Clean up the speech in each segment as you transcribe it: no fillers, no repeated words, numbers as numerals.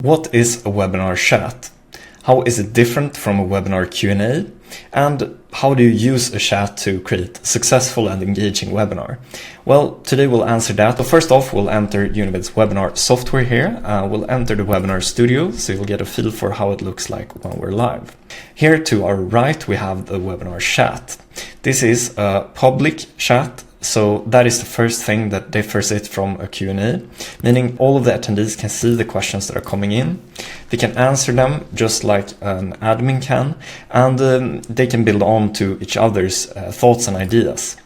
What is a webinar chat? How is it different from a webinar Q&A? And how do you use a chat to create a successful and engaging webinar? Well, today we'll answer that. So first off, we'll enter Univid's webinar software here. We'll enter the webinar studio, so you'll get a feel for how it looks like when we're live. Here to our right, we have the webinar chat. This is a public chat. So that is the first thing that differs it from a Q&A, meaning all of the attendees can see the questions that are coming in. They can answer them just like an admin can, and they can build on to each other's thoughts and ideas.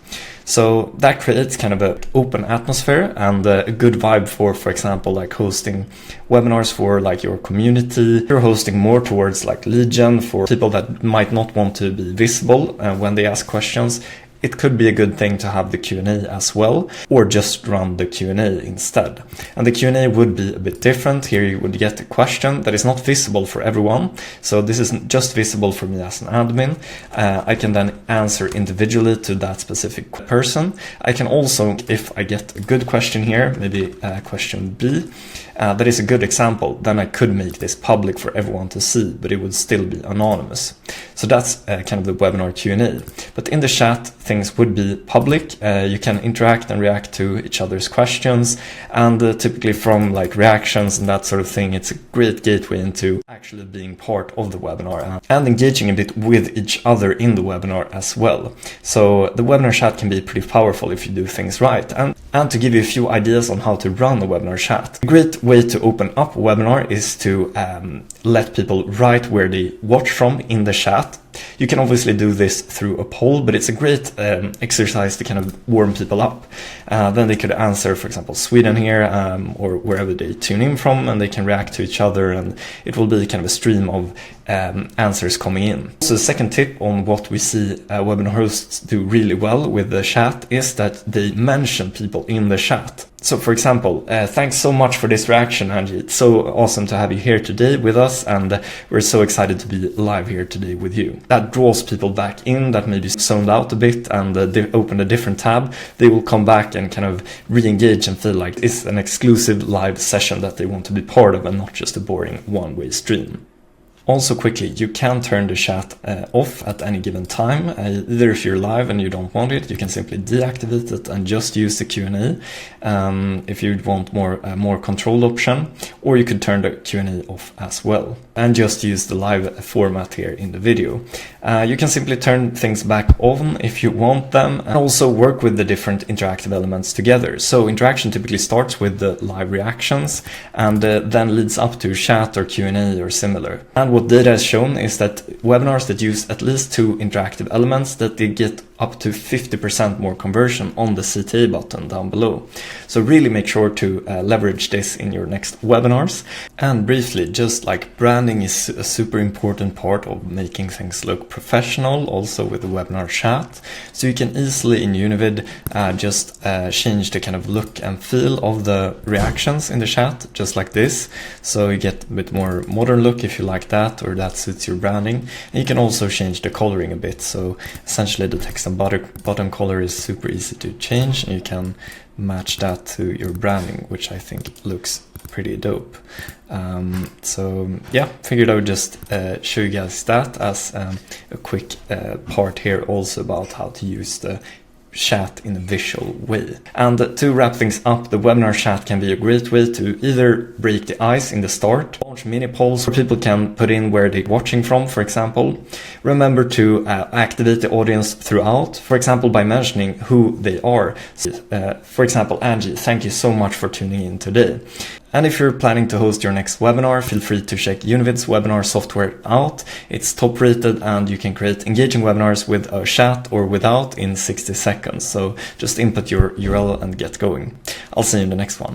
So that creates kind of an open atmosphere and a good vibe for example, like hosting webinars for like your community. You're hosting more towards like lead gen for people that might not want to be visible when they ask questions. It could be a good thing to have the Q&A as well, or just run the Q&A instead. And the Q&A would be a bit different. Here you would get a question that is not visible for everyone. So this isn't just visible for me as an admin. I can then answer individually to that specific person. I can also, if I get a good question here, maybe question B, that is a good example, then I could make this public for everyone to see, but it would still be anonymous. So that's kind of the webinar Q&A. But in the chat, things would be public. You can interact and react to each other's questions, and typically from like reactions and that sort of thing, it's a great gateway into actually being part of the webinar and engaging a bit with each other in the webinar as well. So the webinar chat can be pretty powerful if you do things right. And to give you a few ideas on how to run a webinar chat, a great way to open up a webinar is to let people write where they watch from in the chat. You can obviously do this through a poll, but it's a great exercise to kind of warm people up. Then they could answer, for example, Sweden here, or wherever they tune in from, and they can react to each other, and it will be kind of a stream of answers coming in. So the second tip on what we see webinar hosts do really well with the chat is that they mention people in the chat. So for example, thanks so much for this reaction, Angie. It's so awesome to have you here today with us, and we're so excited to be live here today with you. That draws people back in that maybe zoned out a bit, and they open a different tab. They will come back and kind of re-engage and feel like it's an exclusive live session that they want to be part of and not just a boring one-way stream. Also quickly, you can turn the chat off at any given time. Either if you're live and you don't want it, you can simply deactivate it and just use the Q&A if you want more control option, or you could turn the Q&A off as well and just use the live format here in the video. You can simply turn things back on if you want them, and also work with the different interactive elements together. So interaction typically starts with the live reactions and then leads up to chat or Q&A or similar. And what data has shown is that webinars that use at least 2 interactive elements, that they get up to 50% more conversion on the CTA button down below. So really make sure to leverage this in your next webinars. And briefly, just like branding is a super important part of making things look professional, also with the webinar chat. So you can easily in Univid just change the kind of look and feel of the reactions in the chat, just like this. So you get a bit more modern look if you like that, or that suits your branding. And you can also change the coloring a bit. So essentially the text and bottom color is super easy to change, and you can match that to your branding, which I think looks pretty dope. So yeah, figured I would just show you guys that as a quick part here also about how to use the chat in a visual way. And to wrap things up, the webinar chat can be a great way to either break the ice in the start, launch mini polls where people can put in where they're watching from, for example. Remember to activate the audience throughout, for example, by mentioning who they are. For example, Angie, thank you so much for tuning in today. And if you're planning to host your next webinar, feel free to check Univid's webinar software out. It's top rated, and you can create engaging webinars with a chat or without in 60 seconds. So just input your URL and get going. I'll see you in the next one.